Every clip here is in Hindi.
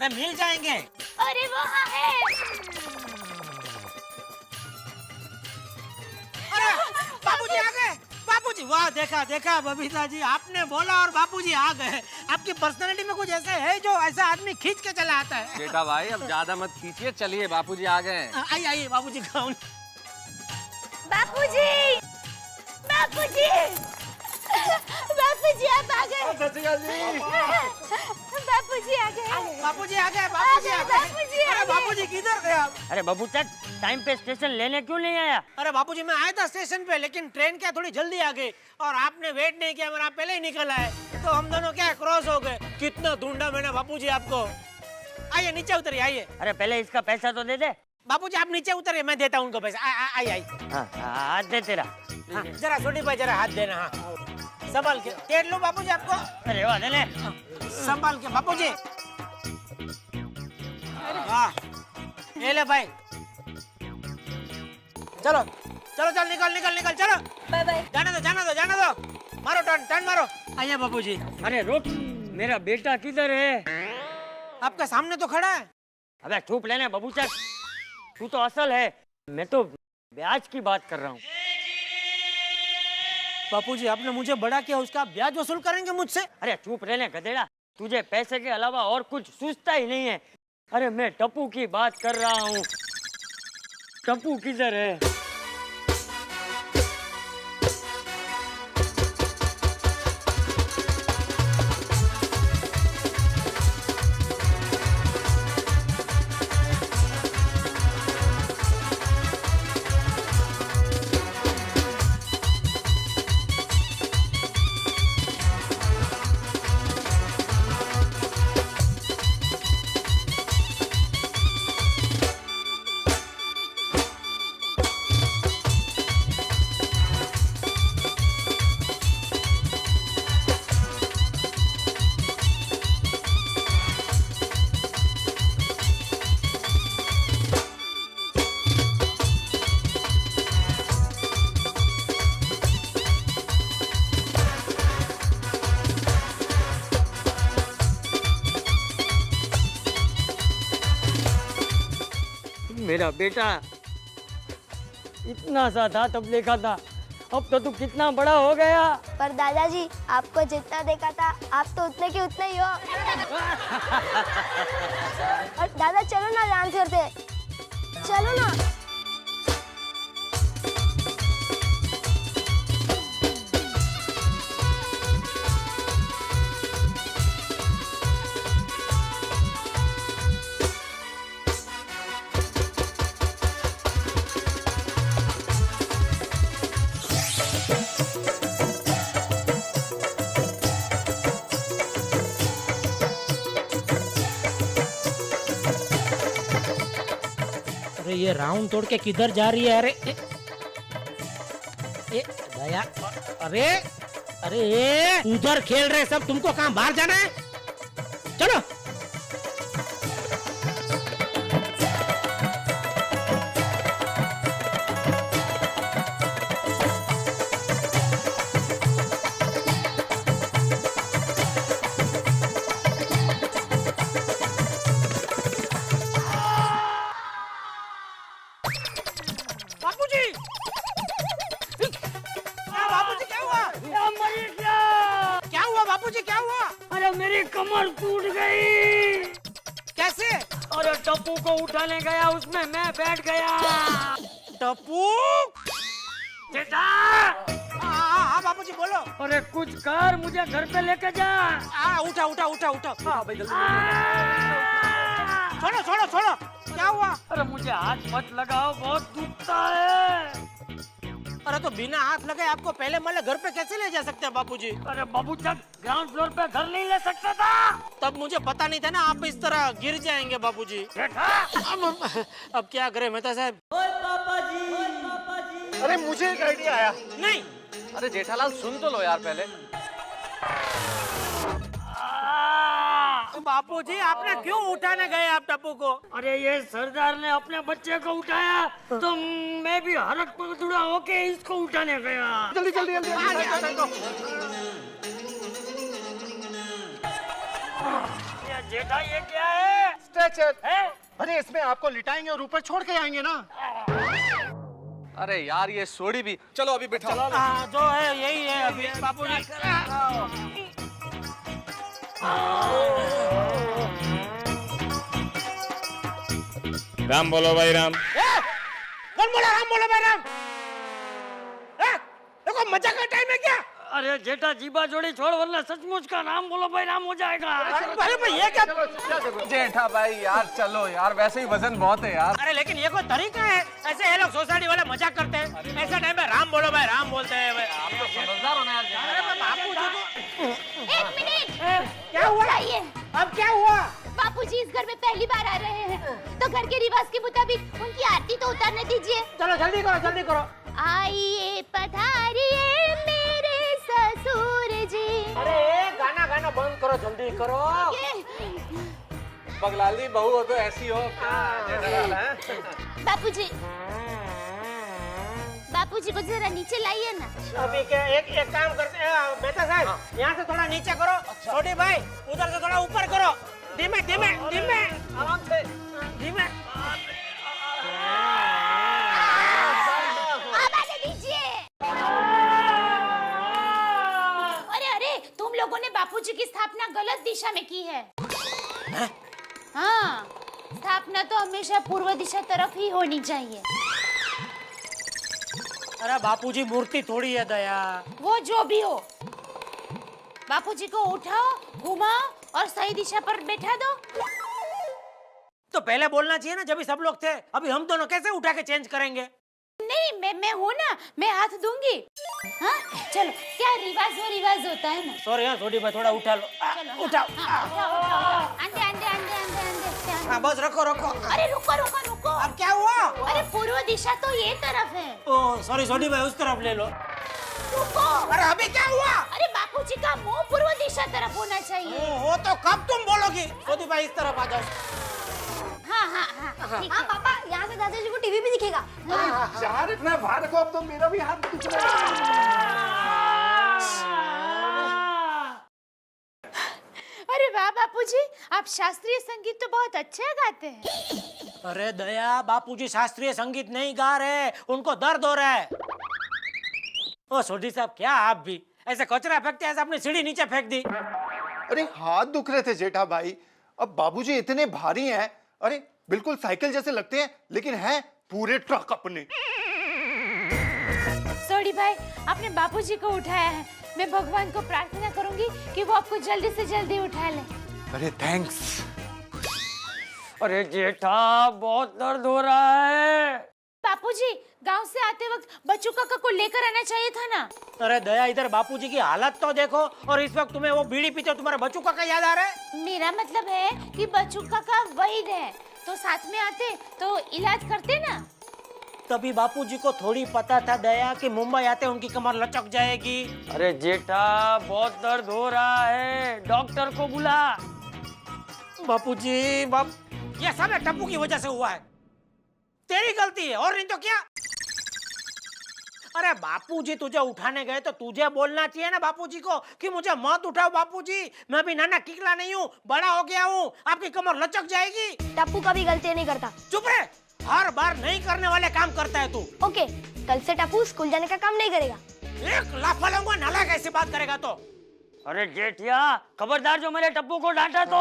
मिल जाएंगे। अरे वहाँ है। अरे बाबूजी आ गए। बाबूजी, वाह, देखा देखा बबीता जी, आपने बोला और बाबूजी आ गए। आपकी पर्सनालिटी में कुछ ऐसा है जो ऐसा आदमी खींच के चला आता है। बेटा भाई अब ज्यादा मत खींचिए, चलिए बापूजी आ गए। आइए आइए बाबूजी, खाओ। बापूजी, बापूजी, बापूजी आप आ गए। बापूजी आ गए। बाबूजी आ गए। बाबूजी आ गए। अरे बाबूजी किधर गए आप? अरे बाबू चक, टाइम पे स्टेशन लेने क्यों नहीं आया? अरे बाबूजी मैं आया था स्टेशन पे, लेकिन ट्रेन क्या थोड़ी जल्दी आ गई और आपने वेट नहीं किया, मेरा पहले ही निकल आए, तो हम दोनों क्या क्रॉस हो गए। कितना ढूंढा मैंने बाबूजी आपको। आइए नीचे उतरिए, आइए। अरे पहले इसका पैसा तो दे दे। बाबूजी आप नीचे उतरिए, मैं देता हूँ उनको पैसा। आइए आइए। हाँ, हाथ दे तेरा। हाँ, जरा छोटी भाई, जरा हाथ देना। हाँ, संभाल के टेढ़ लो बाबूजी आपको। अरे वाह, दे ले। संभाल के बाबूजी। हाँ, ये ले भाई। चलो चलो चल, निकल निकल निकल, चलो। Bye bye. जाने दो जाने दो जाने दो। मारो टर्न टर्न मारो। आइए बाबूजी। अरे रुक, मेरा बेटा किधर है? आपके सामने तो खड़ा है। अबे चुप लेने बाबू चक, तू तो असल है, मैं तो ब्याज की बात कर रहा हूँ। बापूजी आपने मुझे बड़ा किया, उसका ब्याज वसूल करेंगे मुझसे? अरे चुप रहने गधेड़ा, तुझे पैसे के अलावा और कुछ सूझता ही नहीं है। अरे मैं टप्पू की बात कर रहा हूँ। टप्पू किधर है? मेरा बेटा इतना सा था तब देखा था, अब तो तू कितना बड़ा हो गया। पर दादाजी आपको जितना देखा था आप तो उतने के उतने ही हो। और दादा चलो ना डांस करते, चलो ना। अरे ये राउंड तोड़ के किधर जा रही है? अरे दया, अरे अरे उधर खेल रहे सब, तुमको कहाँ बाहर जाना है? चलो। बापूजी, बापूजी क्या हुआ? क्या हुआ बापूजी, क्या हुआ? अरे मेरी कमर टूट गई। कैसे? अरे टप्पू को उठाने गया, उसमें मैं बैठ गया। टप्पू? बेटा, हाँ बापूजी बोलो। अरे कुछ कर, मुझे घर पे लेके जा। उठा उठा उठा उठा। हाँ भाई जल्दी। छोड़ो छोड़ो छोड़ो। क्या हुआ? अरे मुझे हाथ मत लगाओ, बहुत दुखता है। अरे तो बिना हाथ लगाए आपको पहले मले घर पे कैसे ले जा सकते हैं बापूजी? अरे बाबू चक, ग्राउंड फ्लोर पे घर नहीं ले सकता था। तब मुझे पता नहीं था ना आप इस तरह गिर जाएंगे बापूजी। अब क्या करें मेहता साहब? अरे मुझे एक आइडिया आया। नहीं। अरे जेठालाल सुन तो लो यार पहले। बापूजी आपने क्यों उठाने गए आप टप्पू को? अरे ये सरदार ने अपने बच्चे को उठाया तो मैं भी हरक पगड़ुड़ा होके इसको उठाने गया। जल्दी जल्दी जल्दी। जेठा ये क्या है? स्ट्रेचर। है? अरे इसमें आपको लिटाएंगे और ऊपर छोड़ के आएंगे ना। अरे यार ये सोडी भी, चलो अभी बैठो। जो है यही है अभी बापूजी। राम बोलो भाई राम। कौन बोला राम बोला भाई राम? देखो मजाक का टाइम है क्या? अरे जेठा जीबा जोड़ी छोड़ वरना सचमुच का नाम बोलो भाई राम हो जाएगा। अरे भाई ये क्या? जेठा भाई यार चलो यार, वैसे ही वजन बहुत है यार। अरे लेकिन ये कोई तरीका है? ऐसे ये लोग सोसाइटी वाले मजाक करते हैं, ऐसा टाइम पे राम बोलो भाई राम बोलते हैं भाई। आप तो समझदार हो ना यार। अरे मैं बापूजी को एक मिनट, क्या हुआ? चाहिए। अब क्या हुआ? बापूजी इस घर में पहली बार आ रहे हैं, तो घर के रिवाज के मुताबिक उनकी आरती तो उतारने दीजिए। चलो जल्दी करो जल्दी करो। आइए पधारिए मेरे ससुर जी। अरे गाना गाना बंद करो जल्दी करो। बगलाली बहू हो तो ऐसी हो क्या? बापूजी, बापूजी को जरा नीचे लाइए ना। अभी क्या एक काम करते हैं मेहता साहब, यहाँ से थोड़ा नीचे करो। छोटी भाई उधर से थोड़ा ऊपर करो। धीमे धीमे धीमे आराम से। धीमे। आवाज दीजिए। अरे अरे, तुम लोगों ने बापूजी की स्थापना गलत दिशा में की है। हाँ, स्थापना तो हमेशा पूर्व दिशा तरफ ही होनी चाहिए। अरे बापूजी मूर्ति थोड़ी है दया। वो जो भी हो, बापूजी को उठाओ, घुमाओ और सही दिशा पर बैठा दो। तो पहले बोलना चाहिए ना, जब भी सब लोग थे। अभी हम दोनों कैसे उठा के चेंज करेंगे? नहीं, मैं हूँ ना, मैं हाथ दूंगी। हाँ चलो, क्या रिवाज होता है ना। सॉरी हाँ छोटी भाई, थोड़ा उठा लो। चलो, उठाओ। अंदे। हाँ बस रखो रखो। अरे रुको। अब क्या हुआ? अरे पूर्व दिशा तो ये तरफ है। ओह सॉरी छोटी भाई, उस तरफ ले लो। रुको। अरे अभी क्या हुआ? अरे बापूजी का मुंह पूर्व दिशा तरफ होना चाहिए। वो तो कब तुम बोलोगी? छोटी भाई इस तरफ आ जाओ। हाँ, ठीक है। पापा, यहाँ से दादाजी को टीवी भी दिखेगा। यार इतना भार को, अब तो मेरा भी हाथ दुख रहा अरे वाह बापूजी, आप शास्त्रीय संगीत तो बहुत अच्छा गाते हैं। अरे दया, बापूजी शास्त्रीय संगीत नहीं गा रहे, उनको दर्द हो रहा है। ओ सोडी साहब, क्या आप भी ऐसे कचरा फेंकते हैं, ऐसे अपनी सीढ़ी नीचे फेंक दी। अरे हाथ दुख रहे थे जेठा भाई। अब बाबूजी इतने भारी हैं, अरे बिल्कुल साइकिल जैसे लगते हैं, लेकिन हैं पूरे ट्रक अपने। सोडी भाई, आपने बापूजी को उठाया है। मैं भगवान को प्रार्थना करूंगी कि वो आपको जल्दी से जल्दी उठा ले। अरे थैंक्स। अरे जेठा बहुत दर्द हो रहा है। बापूजी, गांव से आते वक्त बच्चू काका को लेकर आना चाहिए था ना। अरे दया, इधर बापूजी की हालत तो देखो, और इस वक्त तुम्हें वो बीड़ी पीते तुम्हारे बच्चू काका याद आ रहा है? मेरा मतलब है कि बच्चू काका वही है, तो साथ में आते तो इलाज करते ना। तभी बापूजी को थोड़ी पता था दया कि मुंबई आते उनकी कमर लचक जाएगी। अरे जेठा बहुत दर्द हो रहा है, डॉक्टर को बुला। बापूजी ये सब टप्पू की वजह से हुआ है। तेरी गलती है और नहीं तो क्या। अरे बापूजी तुझे उठाने गए तो तुझे बोलना चाहिए ना बापूजी को कि मुझे मत उठाओ बापूजी, मैं भी नाना किकला नहीं हूँ, बड़ा हो गया हूँ, आपकी कमर लचक जाएगी। टप्पू कभी गलती नहीं करता। चुप रहे, हर बार नहीं करने वाले काम करता है तू। ओके, कल से टप्पू स्कूल जाने का काम नहीं करेगा। एक लाफा लूंगा, नालायक ऐसी बात करेगा तो। अरे जेठिया, खबरदार जो मेरे टप्पू को डांटा तो।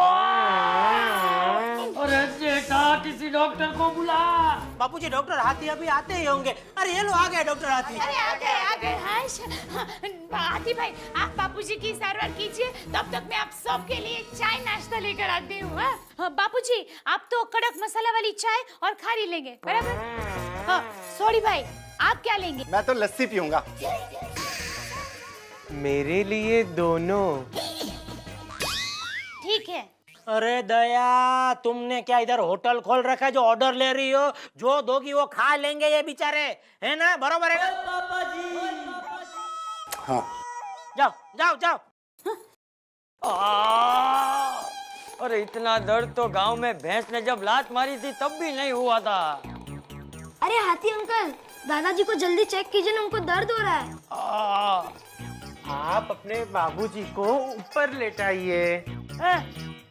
अरे जेठा, किसी डॉक्टर को बुला। बापूजी डॉक्टर हाथी अभी आते ही होंगे। अरे ये लो आ गए डॉक्टर हाथी। अरे आ गए। हाथी भाई, आप बापूजी की सारवार कीजिए, तब तक मैं आप सबके लिए चाय नाश्ता लेकर आती हूँ। बापूजी, आप तो कड़क मसाला वाली चाय और खारी लेंगे, बराबर? हाँ, सॉरी भाई, आप क्या लेंगे? मैं तो लस्सी पीऊंगा। मेरे लिए दोनों। ठीक है। अरे दया, तुमने क्या इधर होटल खोल रखा है जो ऑर्डर ले रही हो? जो दोगी वो खा लेंगे ये बेचारे, है ना? बरोबर है ना? हाँ। जाओ। अरे इतना दर्द तो गांव में भैंस ने जब लात मारी थी तब भी नहीं हुआ था। अरे हाथी अंकल, दादाजी को जल्दी चेक कीजिए ना, उनको दर्द हो रहा है। आप अपने बाबूजी को ऊपर लेटाइए।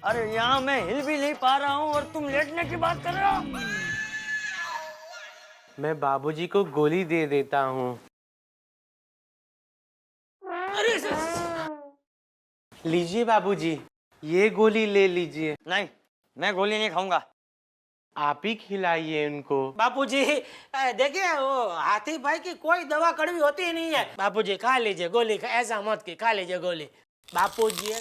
अरे यहाँ मैं हिल भी नहीं पा रहा हूँ और तुम लेटने की बात कर रहे हो। मैं बाबूजी को गोली दे देता हूँ। लीजिए बाबूजी, ये गोली ले लीजिए। नहीं, मैं गोली नहीं खाऊंगा। आप ही खिलाइए उनको। बापूजी देखिए वो हाथी भाई की कोई दवा कड़वी होती ही नहीं है। बापूजी खा लीजिए गोली, ऐसा मत की, खा लीजिए गोली बापूजी। ये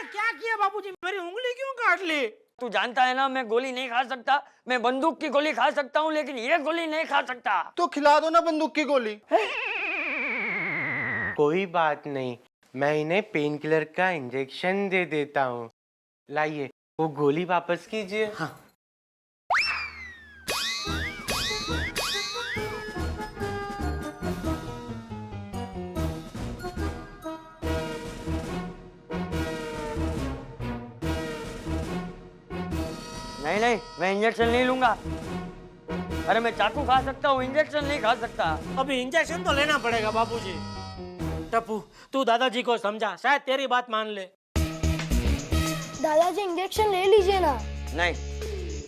क्या किया बापूजी, मेरी उंगली क्यों काट ली? तू जानता है ना मैं गोली नहीं खा सकता। मैं बंदूक की गोली खा सकता हूँ लेकिन ये गोली नहीं खा सकता। तो खिला दो ना बंदूक की गोली। कोई बात नहीं, मैं इन्हें पेन किलर का इंजेक्शन दे देता हूँ। लाइए, वो गोली वापस कीजिए। हाँ। नहीं नहीं, मैं इंजेक्शन नहीं लूंगा। अरे मैं चाकू खा सकता हूँ, इंजेक्शन नहीं खा सकता। अभी इंजेक्शन तो लेना पड़ेगा बापूजी। टप्पू तू दादाजी को समझा, शायद तेरी बात मान ले। दादाजी इंजेक्शन ले लीजिए ना, नहीं।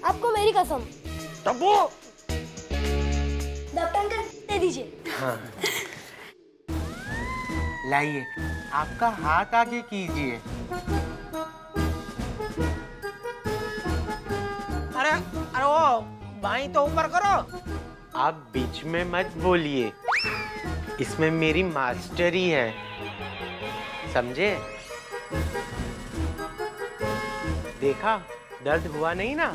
आपको मेरी कसम। टप्पू डॉक्टर अंकल दे दीजिए। हाँ। लाइए, आपका हाथ आगे कीजिए। अरे अरे वो बाई तो ऊपर करो। आप बीच में मत बोलिए, इसमें मेरी मास्टरी है, समझे? देखा, दर्द हुआ नहीं ना?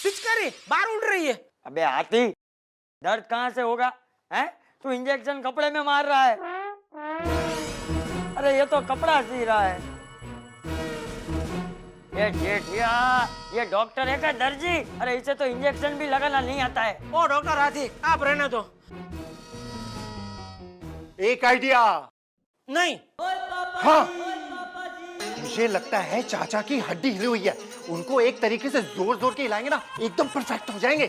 पिचकारी बाहर उड़ रही है। अबे हाथी, दर्द कहाँ से होगा? हैं? तू इंजेक्शन कपड़े में मार रहा है। अरे ये तो कपड़ा सी रहा है। ये जेठिया, ये डॉक्टर है क्या दर्जी? अरे इसे तो इंजेक्शन भी लगाना नहीं आता है। ओ डॉक्टर हाथी, आप रहने दो। एक आइडिया। नहीं। हाँ, मुझे लगता है चाचा की हड्डी हिली हुई है। उनको एक तरीके से जोर जोर के हिलाएंगे ना, एकदम परफेक्ट हो जाएंगे।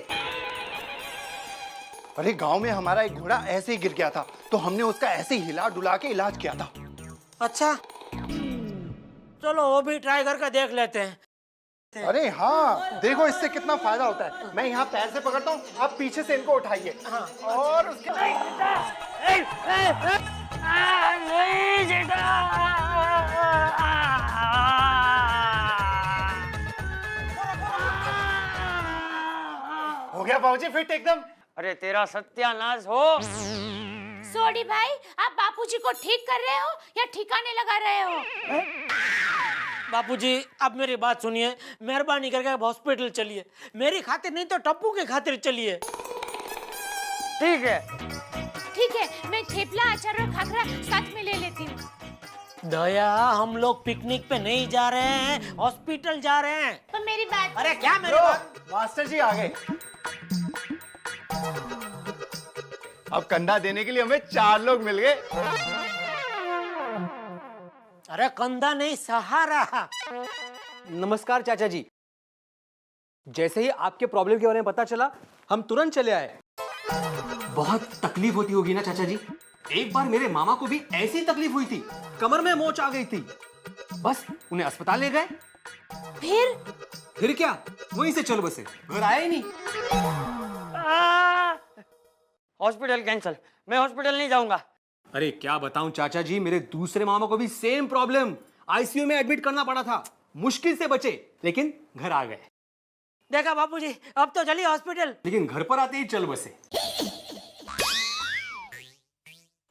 अरे गांव में हमारा एक घोड़ा ऐसे ही गिर गया था, तो हमने उसका ऐसे ही हिला डुला के इलाज किया था। अच्छा, चलो वो भी ट्राई करके देख लेते हैं। अरे हाँ, देखो इससे कितना फायदा होता है। मैं यहाँ पैर से पकड़ता हूँ, आप पीछे से इनको उठाइए। हाँ, और उसके नहीं जेठा। हो गया बाबूजी फिट एकदम। अरे तेरा सत्यानाश हो। सोडी भाई, आप बापूजी को ठीक कर रहे हो या ठिकाने लगा रहे हो? बापूजी आप मेरी बात सुनिए, मेहरबानी करके आप हॉस्पिटल चलिए। मेरी खातिर नहीं तो टप्पू की खातिर चलिए। ठीक है, ठीक है, मैं थेपला अचार और खाखरा साथ में ले लेती हूँ। दया, हम लोग पिकनिक पे नहीं जा रहे हैं, हॉस्पिटल जा रहे हैं। तो मेरी बात। अरे क्या मेरी बात? मास्टर जी आ गए। अब कंधा देने के लिए हमें 4 लोग मिल गए। अरे कंधा नहीं, सहारा। नमस्कार चाचा जी। जैसे ही आपके प्रॉब्लम के बारे में पता चला, हम तुरंत चले आए। बहुत तकलीफ होती होगी ना चाचा जी? एक बार मेरे मामा को भी ऐसी तकलीफ हुई थी, कमर में मोच आ गई थी। बस उन्हें अस्पताल ले गए। फिर क्या, वहीं से चल बसे, घर आए ही नहीं। Hospital cancel. मैं हॉस्पिटल नहीं जाऊंगा। अरे क्या बताऊं चाचा जी, मेरे दूसरे मामा को भी सेम प्रॉब्लम, आईसीयू में एडमिट करना पड़ा था। मुश्किल से बचे, लेकिन घर आ गए। देखा बापूजी, अब तो चलिए हॉस्पिटल। लेकिन घर पर आते ही चल बसे।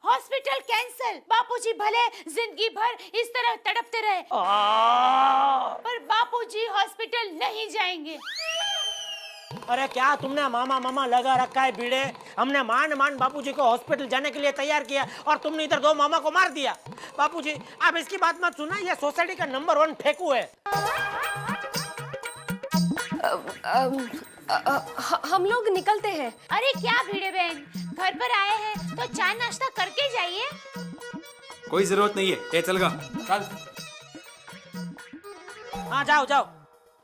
Hospital cancel. बापूजी भले जिंदगी भर इस तरह तड़पते रहे, पर बापूजी हॉस्पिटल नहीं जाएंगे। अरे क्या तुमने मामा मामा लगा रखा है बीड़े? हमने मान मान बापूजी को हॉस्पिटल जाने के लिए तैयार किया और तुमने इधर 2 मामा को मार दिया। बापूजी आप इसकी बात मत सुना, ये सोसाइटी का नंबर 1 फेंकू है। हम लोग निकलते हैं। अरे क्या भिड़े बहन, घर पर आए हैं तो चाय नाश्ता करके जाइए। कोई जरूरत नहीं है, ये चल गा चल। हाँ जाओ जाओ,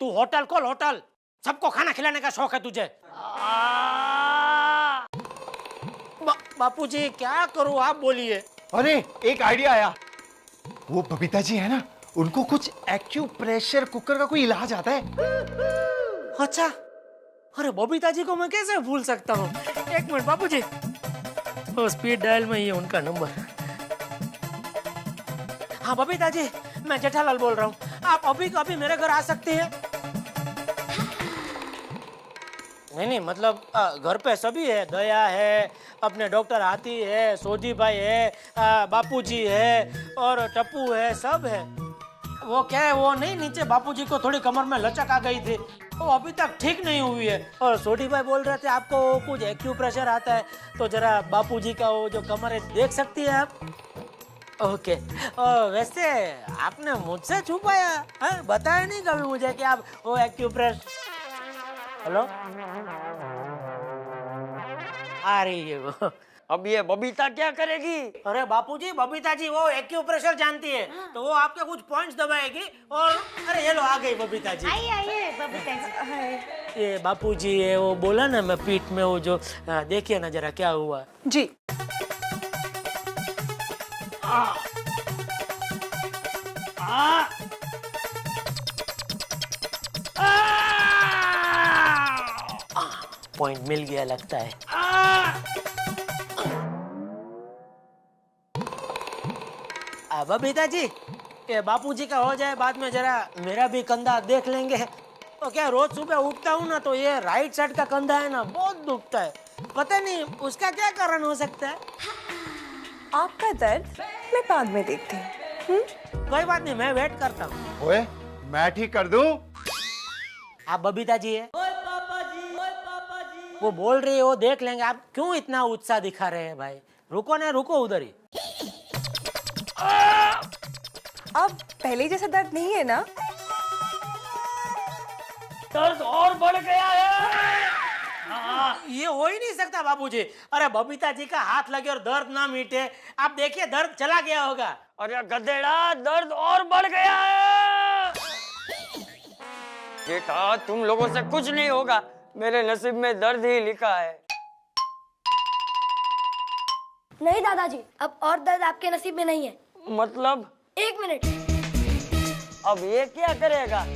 तू होटल खोल, होटल। सबको खाना खिलाने का शौक है तुझे। बापूजी क्या करूं, आप बोलिए। अरे एक आइडिया आया। वो बबीता जी है ना, उनको कुछ एक्यूप्रेशर कुकर का कोई इलाज आता है। अच्छा, अरे बबीता जी को मैं कैसे भूल सकता हूँ। एक मिनट बापूजी, वो स्पीड डायल में ही है उनका नंबर। हाँ बबीता जी, मैं जेठालाल बोल रहा हूँ, आप अभी को अभी मेरे घर आ सकते हैं? नहीं मतलब घर पे सभी है, दया है, अपने डॉक्टर हाथी है, सोधी भाई है, बापूजी है और टप्पू है, सब है। वो क्या है, वो नहीं नीचे बापूजी को थोड़ी कमर में लचक आ गई थी, वो अभी तक ठीक नहीं हुई है। और सोढ़ी भाई बोल रहे थे आपको कुछ एक्यूप्रेशर आता है, तो जरा बापूजी का वो जो कमर है देख सकती है आप? ओके। वैसे आपने मुझसे छुपाया है, बताया नहीं कभी मुझे कि आप वो एक्यूप्रेशर। हेलो, आ रही है वो। अब ये बबीता क्या करेगी? अरे बापूजी, बबीता जी वो एक्यूप्रेशर जानती है, तो वो आपके कुछ पॉइंट्स दबाएगी और अरे ये लो आ गई बबीता जी। आइए आइए बबीता जी। ये बापूजी है, वो बोला ना मैं पीठ में वो जो देखिए ना जरा क्या हुआ। जी। पॉइंट मिल गया लगता है। बबीता जी, ये बापूजी का हो जाए, बाद में जरा मेरा भी कंधा देख लेंगे। तो क्या रोज सुबह उठता हूँ ना, तो ये राइट साइड का कंधा है ना बहुत दुखता है, पता नहीं उसका क्या कारण हो सकता है। आपका दर्द मैं बाद में देखती हूँ। कोई बात नहीं, मैं वेट करता हूँ। ओए, मैं ठीक कर दूं। आप बबीता जी है? वो बोल रही है, वो देख लेंगे। आप क्यों इतना उत्साह दिखा रहे हैं भाई? रुको ना, रुको उधर ही। अब पहले जैसा दर्द नहीं है ना? दर्द और बढ़ गया है। ये हो ही नहीं सकता बाबूजी। अरे बबीता जी का हाथ लगे और दर्द ना मिटे, आप देखिए दर्द चला गया होगा। अरे गधेड़ा, दर्द और बढ़ गया है। बेटा तुम लोगों से कुछ नहीं होगा, मेरे नसीब में दर्द ही लिखा है। नहीं दादाजी, अब और दर्द आपके नसीब में नहीं है। मतलब? 1 मिनट। अब ये क्या करेगा?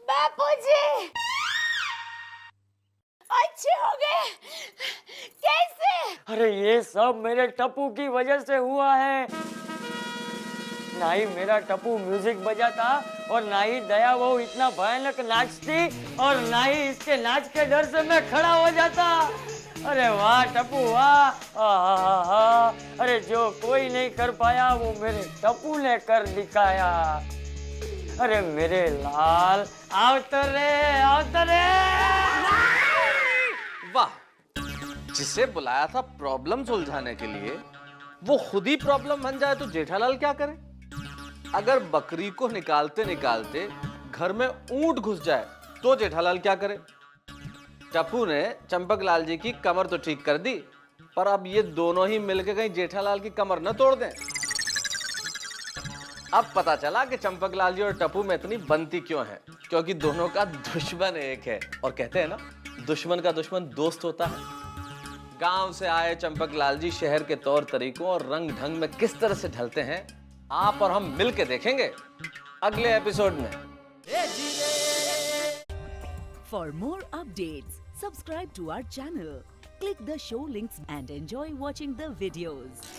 बापूजी अच्छे हो गए? कैसे? अरे ये सब मेरे टप्पू की वजह से हुआ है। ना ही मेरा टप्पू म्यूजिक बजाता और ना ही दया वो इतना भयानक नाचती और ना ही इसके नाच के डर से मैं खड़ा हो जाता। अरे वाह टप्पू वाह, अरे जो कोई नहीं कर पाया वो मेरे टप्पू ने कर दिखाया। अरे मेरे लाल आओ तो रे। वाह, जिसे बुलाया था प्रॉब्लम सुलझाने के लिए वो खुद ही प्रॉब्लम बन जाए तो जेठालाल क्या करे? अगर बकरी को निकालते निकालते घर में ऊंट घुस जाए तो जेठालाल क्या करे? टप्पू ने चंपकलाल जी की कमर तो ठीक कर दी, पर अब ये दोनों ही मिलकर कहीं जेठालाल की कमर न तोड़ दें। अब पता चला कि चंपकलाल जी और टप्पू में इतनी बनती क्यों है, क्योंकि दोनों का दुश्मन एक है। और कहते हैं ना, दुश्मन का दुश्मन दोस्त होता है। गांव से आए चंपकलाल जी शहर के तौर तरीकों और रंग ढंग में किस तरह से ढलते हैं, आप और हम मिलके देखेंगे अगले एपिसोड में। For more updates, subscribe to our channel, click the show links and enjoy watching the videos.